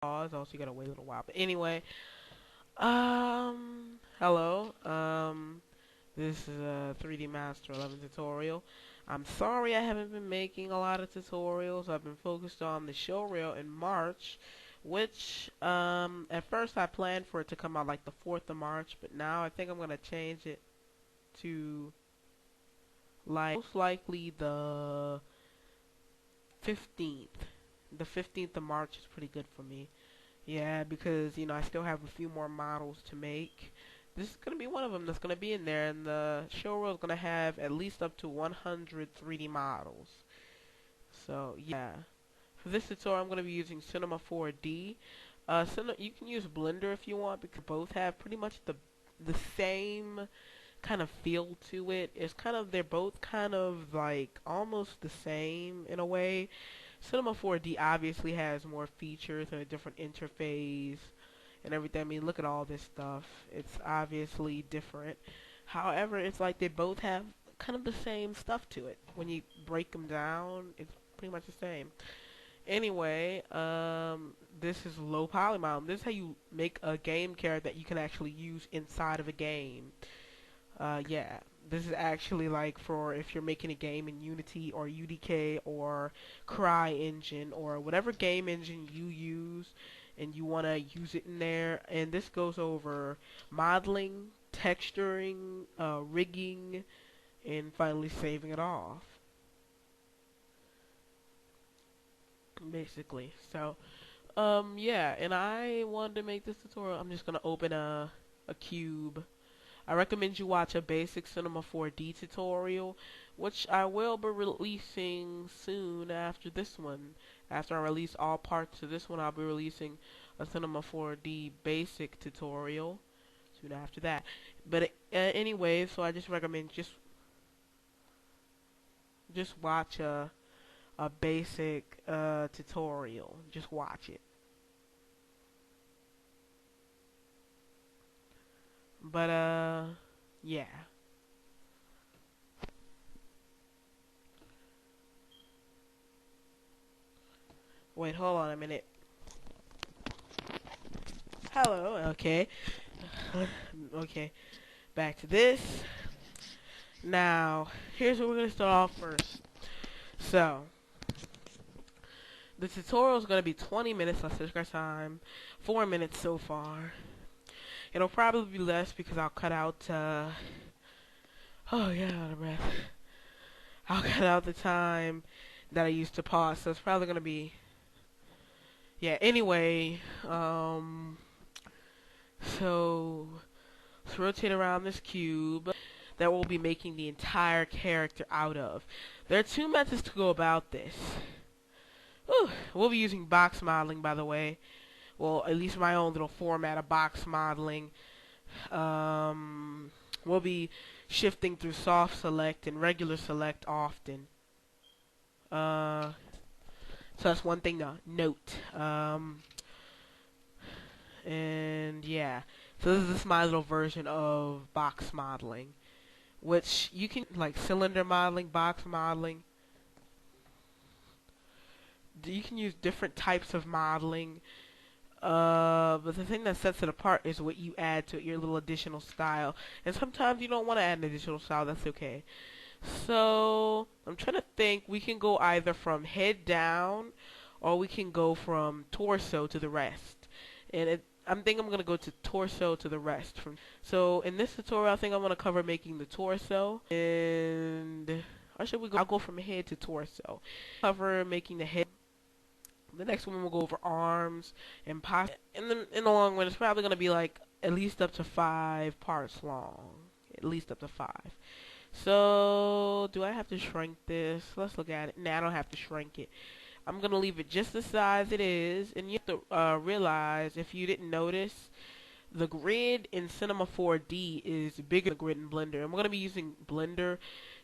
pause. Also, you gotta wait a little while. But anyway, hello. This is a 3D Master 11 tutorial. I'm sorry I haven't been making a lot of tutorials. I've been focused on the showreel in March, which, at first I planned for it to come out like the 4th of March, but now I think I'm gonna change it to like most likely the 15th. The 15th of March is pretty good for me. Yeah, because, I still have a few more models to make. This is going to be one of them that's going to be in there, and the showreel is going to have at least up to 100 3D models. So, yeah. For this tutorial, I'm going to be using Cinema 4D. You can use Blender if you want, because both have pretty much the same kind of feel to it. They're both kind of like almost the same in a way. Cinema 4D obviously has more features and a different interface and everything. I mean, look at all this stuff. It's obviously different. However, it's like they both have kind of the same stuff to it. When you break them down, it's pretty much the same. Anyway, this is low poly model. This is how you make a game character that you can actually use inside of a game. Yeah, this is actually like for if you're making a game in Unity or UDK or CryEngine or whatever game engine you use and you want to use it in there. And this goes over modeling, texturing, rigging, and finally saving it off. Basically. So, yeah, and I wanted to make this tutorial. I'm just going to open a cube. I recommend you watch a basic Cinema 4D tutorial, which I will be releasing soon after this one. After I release all parts of this one, I'll be releasing a Cinema 4D basic tutorial soon after that. But anyway, so I just recommend just watch a basic tutorial. Just watch it. But yeah. Wait, hold on a minute. Hello, okay. Okay, back to this. Now, here's what we're going to start off first. So, the tutorial is going to be 20 minutes. Let's take our time. 4 minutes so far. It'll probably be less because I'll cut out, oh, yeah, out of breath. I'll cut out the time that I used to pause, so it's probably going to be, yeah, anyway, so, let's rotate around this cube that we'll be making the entire character out of. There are two methods to go about this. Whew. We'll be using box modeling, by the way. Well, at least my own little format of box modeling. We'll be shifting through soft select and regular select often. So that's one thing to note. And yeah, so this is my little version of box modeling, which you can like cylinder modeling, box modeling. You can use different types of modeling. But the thing that sets it apart is what you add to it, your little additional style. And sometimes you don't want to add an additional style, that's okay. So, I'm trying to think, we can go either from head down, or we can go from torso to the rest. I'm going to go to torso to the rest. So, in this tutorial, I think I'm going to cover making the torso. And, or should we go? I'll go from head to torso. Cover making the head. The next one we'll go over arms and in the long run, it's probably going to be like at least up to 5 parts long. At least up to 5. So, do I have to shrink this? Let's look at it. Nah, I don't have to shrink it. I'm going to leave it just the size it is. And you have to realize, if you didn't notice, the grid in Cinema 4D is bigger than the grid in Blender. And we're going to be using Blender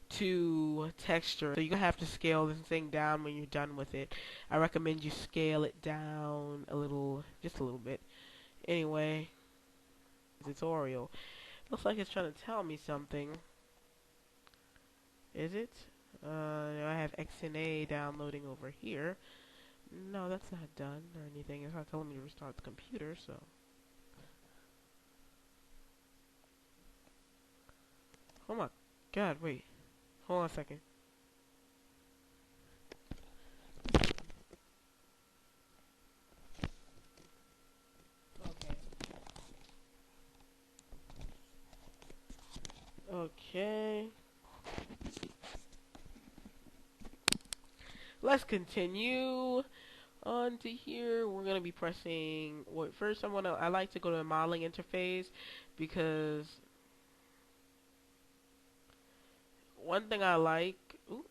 to texture. So you're going to have to scale this thing down when you're done with it. I recommend you scale it down a little, just a little bit. Anyway, tutorial. Looks like it's trying to tell me something. Is it? I have XNA downloading over here. No, that's not done or anything. It's not telling me to restart the computer, so. Oh my god, wait. Hold on a second. Okay. Let's continue on to here. We're gonna be pressing. Wait, first I like to go to the modeling interface because one thing I like. Ooh,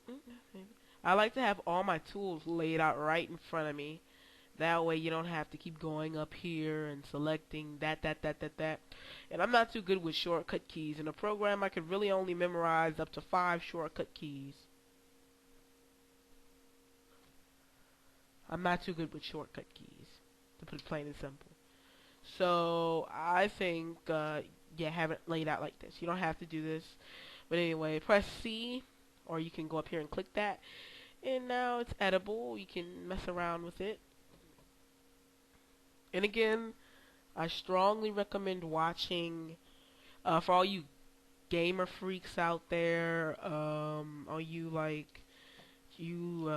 I like to have all my tools laid out right in front of me. That way you don't have to keep going up here and selecting that. And I'm not too good with shortcut keys. In a program, I could really only memorize up to 5 shortcut keys. I'm not too good with shortcut keys, to put it plain and simple. So I think, yeah, have it laid out like this. You don't have to do this. But anyway, press C, or you can go up here and click that. And now it's edible. You can mess around with it. And again, I strongly recommend watching, for all you gamer freaks out there, all you like, you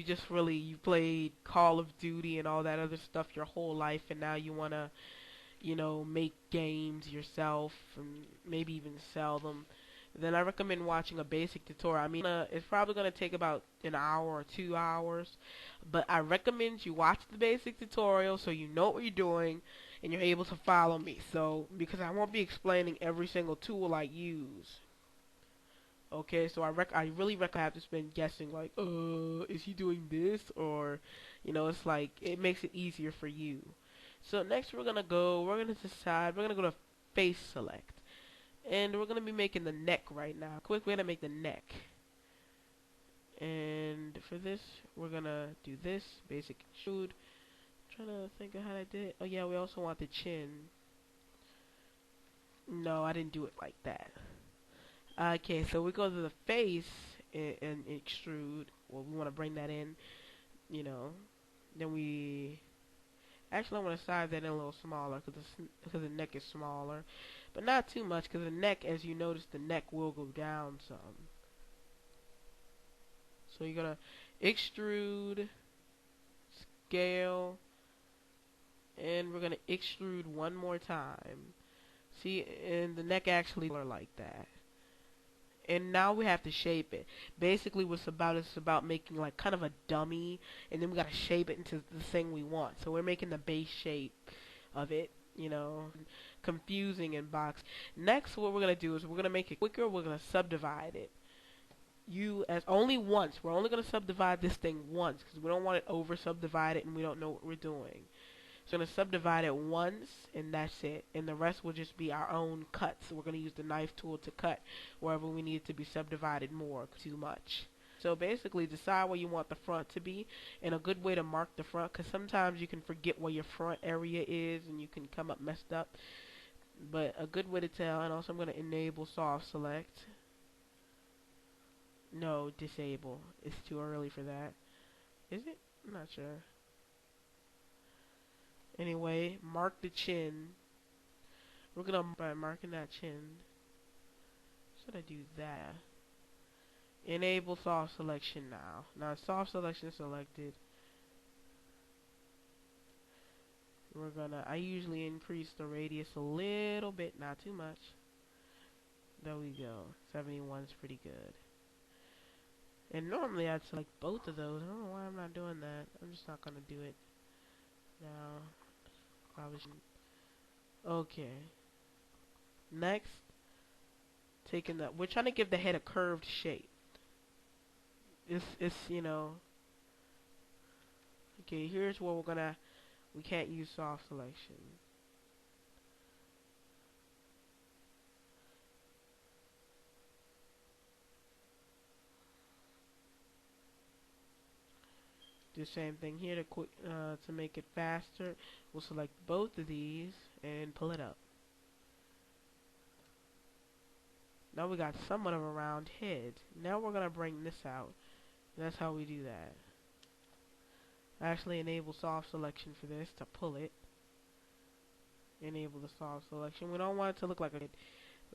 just really, you played Call of Duty and all that other stuff your whole life, and now you wanna, make games yourself and maybe even sell them, then I recommend watching a basic tutorial. I mean, it's probably going to take about an hour or 2 hours, but I recommend you watch the basic tutorial so you know what you're doing and you're able to follow me. So, because I won't be explaining every single tool I use. Okay, so I really recommend have to spend guessing like, is he doing this? Or, it's like, it makes it easier for you. So next we're going to decide, we're going to go to face select. And we're going to be making the neck right now. Quick way to make the neck. And for this, we're going to do this, basic extrude. Trying to think of how I did it. Oh yeah, we also want the chin. No, I didn't do it like that. Okay, so we go to the face and extrude. Well, we want to bring that in, you know. Then we actually I want to size that in a little smaller because the neck is smaller, but not too much because the neck, as you notice, the neck will go down some. So you're gonna extrude, scale, and we're gonna extrude one more time. See, and the neck actually are like that. And now we have to shape it. Basically, what's about it's about making like kind of a dummy, and then we gotta shape it into the thing we want. So we're making the base shape of it, confusing in box. Next, what we're gonna do is we're gonna make it quicker. We're gonna subdivide it. You as only once. We're only gonna subdivide this thing once because we don't want it over subdivided and we don't know what we're doing. So we're going to subdivide it once, and that's it. And the rest will just be our own cuts. So we're going to use the knife tool to cut wherever we need it to be subdivided more, too much. So basically, decide where you want the front to be, and a good way to mark the front, because sometimes you can forget where your front area is, and you can come up messed up. But a good way to tell, and also I'm going to enable soft select. No, disable. It's too early for that. Is it? I'm not sure. Anyway, mark the chin. We're gonna by marking that chin. Should I do that? Enable soft selection now. Now soft selection selected. I usually increase the radius a little bit, not too much. There we go. 71 is pretty good. And normally I'd select both of those. I don't know why I'm not doing that. I'm just not gonna do it now. Probably shouldn't. Okay. Next, we're trying to give the head a curved shape. It's okay, here's where we can't use soft selection. Do the same thing here to make it faster. We'll select both of these and pull it up. Now we got somewhat of a round head. Now we're gonna bring this out. That's how we do that. Actually, enable soft selection for this to pull it. Enable the soft selection. We don't want it to look like a.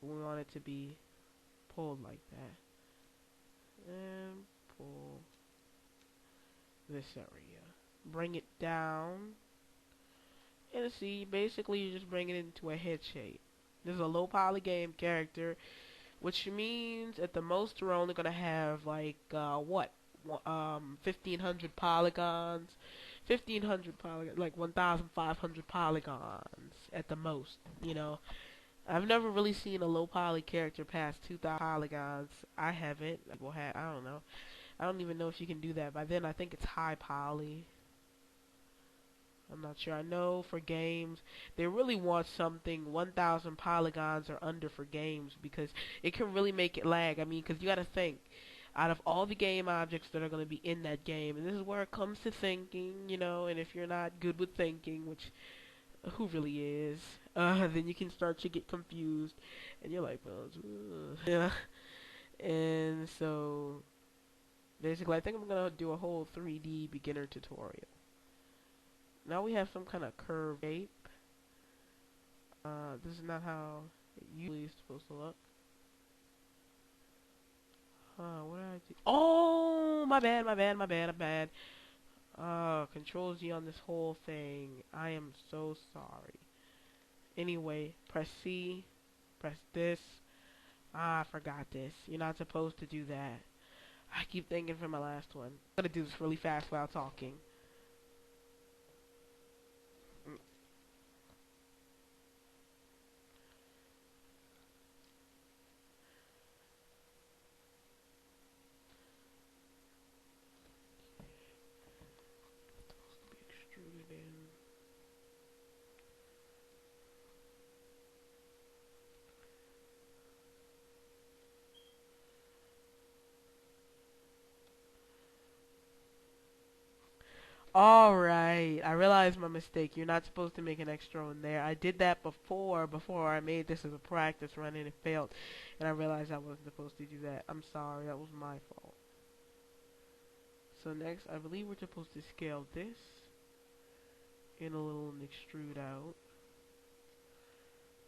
We want it to be pulled like that. And pull this area. Bring it down. And see, basically you just bring it into a head shape. This is a low poly game character, which means at the most we're only gonna have like 1,500 polygons, 1,500 polygons, like 1,500 polygons at the most. You know, I've never really seen a low poly character pass 2,000 polygons. I haven't. People have. I don't know. I don't even know if you can do that. By then, I think it's high poly. I'm not sure. I know for games, they really want something 1,000 polygons or under for games because it can really make it lag. I mean, because you got to think, out of all the game objects that are going to be in that game, and this is where it comes to thinking, you know, and if you're not good with thinking, which who really is, then you can start to get confused, and you're like, well, yeah. And so, basically, I think I'm going to do a whole 3D beginner tutorial. Now we have some kind of curved shape. This is not how it usually is supposed to look. What did I do? Oh, my bad, my bad, my bad, my bad. Control Z on this whole thing. I am so sorry. Anyway, press C. Press this. I forgot this. You're not supposed to do that. I keep thinking for my last one. I'm gonna do this really fast while talking. Supposed to be extruded in. Alright, I realized my mistake. You're not supposed to make an extra one there. I did that before I made this as a practice run and it failed. And I realized I wasn't supposed to do that. I'm sorry, that was my fault. So next, I believe we're supposed to scale this in a little and extrude out.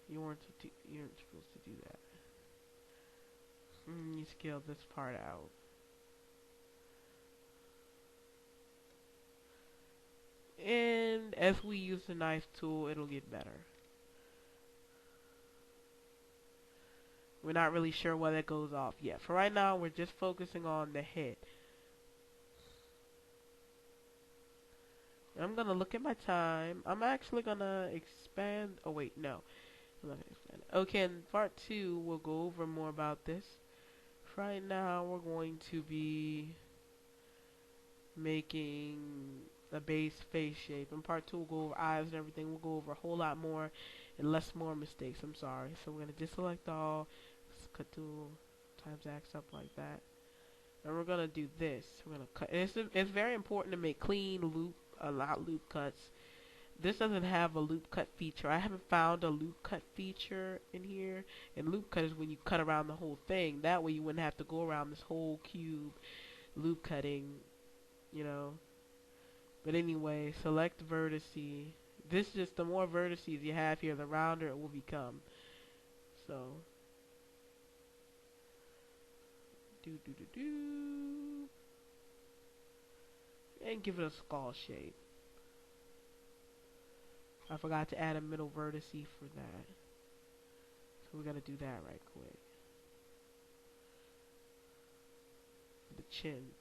You weren't supposed to do that. You scale this part out. And as we use the knife tool, it'll get better. We're not really sure why that goes off yet. For right now, we're just focusing on the head. I'm gonna look at my time. I'm actually gonna expand. Oh wait, no. I'm not gonna expand. Okay, in part 2, we'll go over more about this. Right now, we're going to be making a base face shape. In part 2, we'll go over eyes and everything. We'll go over a whole lot more and less more mistakes. I'm sorry. So we're gonna deselect all, cut tool, times X up like that, and we're gonna do this. We're gonna cut. It's very important to make clean loop, not loop cuts. This doesn't have a loop cut feature. I haven't found a loop cut feature in here. And loop cut is when you cut around the whole thing. That way you wouldn't have to go around this whole cube loop cutting, you know. But anyway, select vertice. This just, the more vertices you have here, the rounder it will become. So, and give it a skull shape. I forgot to add a middle vertice for that. So we gotta do that right quick. The chin.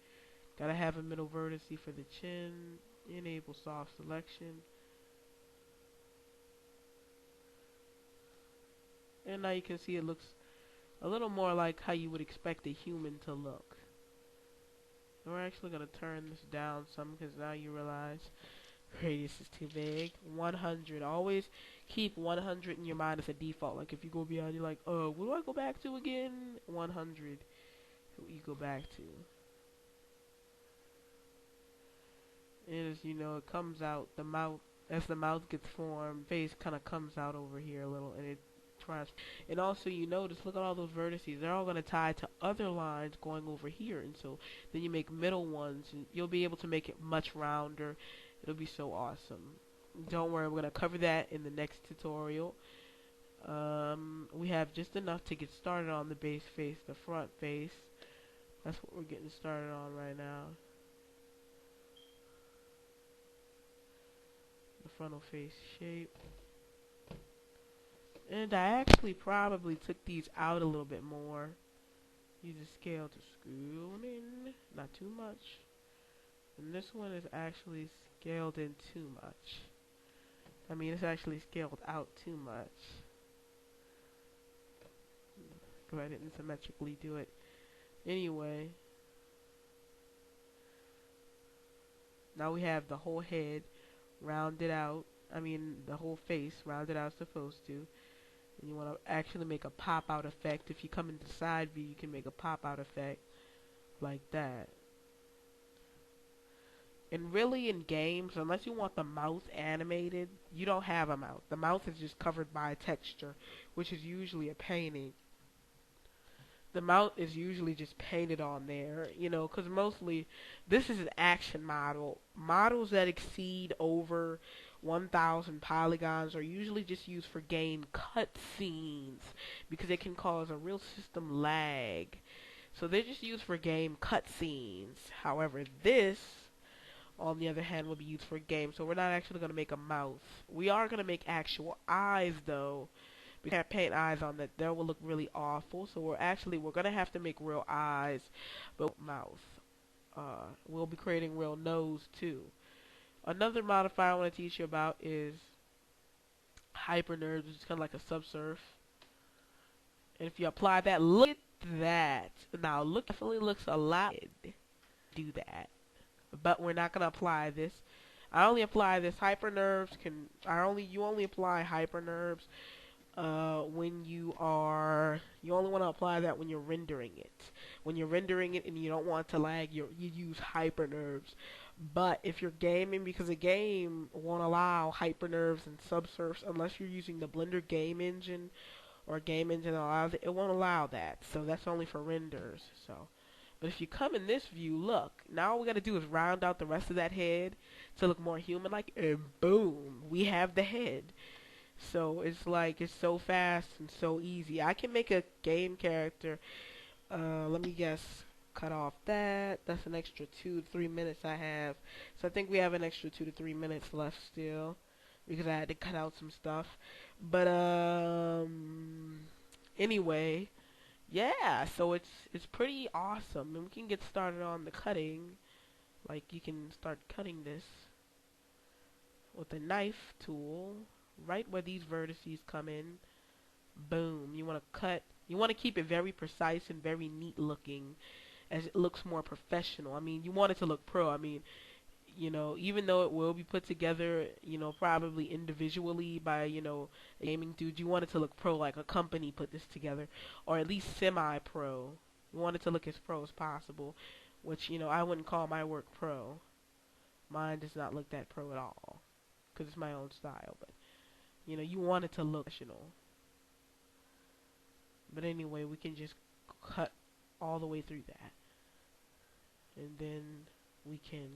Gotta have a middle vertice for the chin. Enable soft selection. And now you can see it looks a little more like how you would expect a human to look. And we're actually gonna turn this down some because now you realize radius is too big. 100. Always keep 100 in your mind as a default. Like if you go beyond, you're like, oh, what do I go back to again? 100. You go back to. And as you know, it comes out the mouth as the mouth gets formed. Face kind of comes out over here a little, and it transfer. And also you notice, look at all those vertices. They're all going to tie to other lines going over here. And so then you make middle ones, and you'll be able to make it much rounder. It'll be so awesome. Don't worry, we're going to cover that in the next tutorial. We have just enough to get started on the base face, the front face. That's what we're getting started on right now. The frontal face shape. And I actually probably took these out a little bit more. Use a scale to screw them in, not too much. And this one is actually scaled in too much. I mean, it's actually scaled out too much. Because I didn't symmetrically do it. Anyway. Now we have the whole head rounded out. I mean, the whole face rounded out as supposed to. And you want to actually make a pop-out effect. If you come into side view, you can make a pop-out effect like that. And really in games, unless you want the mouth animated, you don't have a mouth. The mouth is just covered by a texture, which is usually a painting. The mouth is usually just painted on there, you know, because mostly this is an action model. Models that exceed over 1,000 polygons are usually just used for game cutscenes because it can cause a real system lag. So they're just used for game cutscenes. However, this, on the other hand, will be used for game. So we're not actually going to make a mouth. We are going to make actual eyes, though. We can't paint eyes on that. That will look really awful. So we're going to have to make real eyes, but mouth. We'll be creating real nose too. Another modifier I want to teach you about is hypernerves, which is kind of like a subsurf. And if you apply that, look at that. Now look, definitely looks a lot. Do that, but we're not going to apply this. I only apply this hypernerves. You only apply hypernerves when you only want to apply that when you're rendering it. When you're rendering it and you don't want to lag, you use hypernerves. But if you're gaming, because a game won't allow hypernerves and subsurfs unless you're using the Blender game engine, or a game engine allows it, it won't allow that. So that's only for renders. So, but if you come in this view, look, now all we gotta do is round out the rest of that head to look more human-like, and boom, we have the head. So it's like, it's so fast and so easy. I can make a game character, let me guess, cut off that. That's an extra 2 to 3 minutes I have. So I think we have an extra 2 to 3 minutes left still, because I had to cut out some stuff. But anyway, yeah, so it's pretty awesome. And we can get started on the cutting. Like, you can start cutting this with a knife tool. Right where these vertices come in, boom. You want to cut. You want to keep it very precise and very neat looking, as it looks more professional. I mean, you want it to look pro. I mean, you know, even though it will be put together, you know, probably individually by, you know, a gaming dude, you want it to look pro, like a company put this together, or at least semi-pro. You want it to look as pro as possible, which, you know, I wouldn't call my work pro. Mine does not look that pro at all, because it's my own style, but you know, you want it to look professional. But anyway, we can just cut all the way through that. And then we can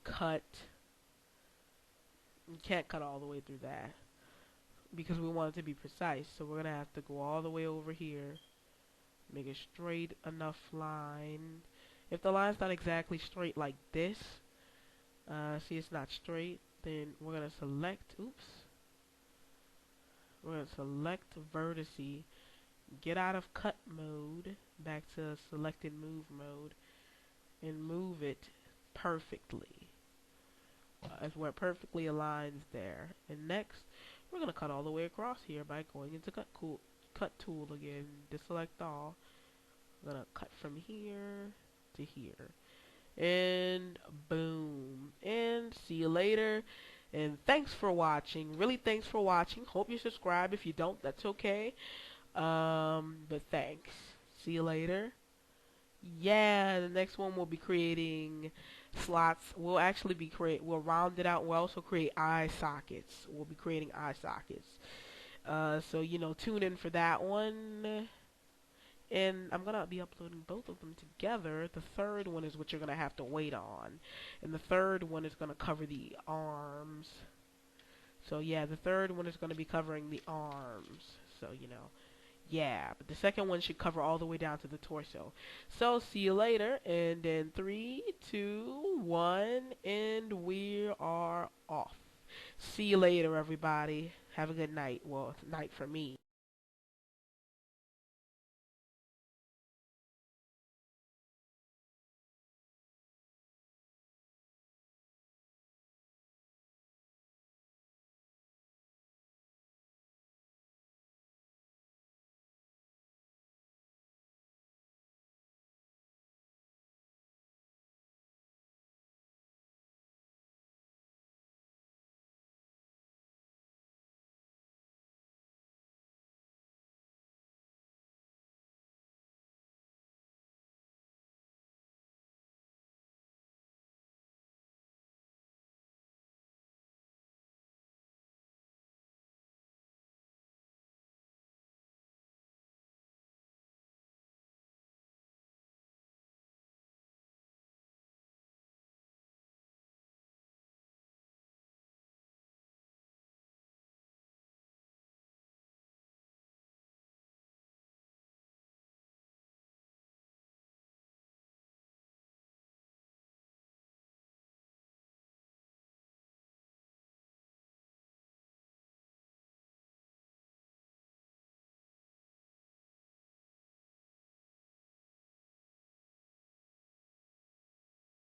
cut. We can't cut all the way through that, because we want it to be precise. So we're going to have to go all the way over here. Make a straight enough line. If the line's not exactly straight like this, see, it's not straight, then we're going to select, we're going to select vertice, get out of cut mode, back to select and move mode, and move it perfectly, as where it perfectly aligns there. And next, we're going to cut all the way across here by going into cut tool again, deselect all. We're going to cut from here to here. And boom, and see you later, and thanks for watching. Really, thanks for watching. Hope you subscribe. If you don't, that's okay, but thanks. See you later. Yeah, the next one we'll be creating slots. We'll actually be we'll round it out. We'll also create eye sockets. We'll be creating eye sockets. So tune in for that one. And I'm gonna be uploading both of them together. The third one is what you're gonna have to wait on, and the third one is gonna cover the arms. So yeah, the third one is gonna be covering the arms. So yeah, but the second one should cover all the way down to the torso. So see you later, and in 3, 2, 1, and we are off. See you later, everybody. Have a good night. Well, night for me.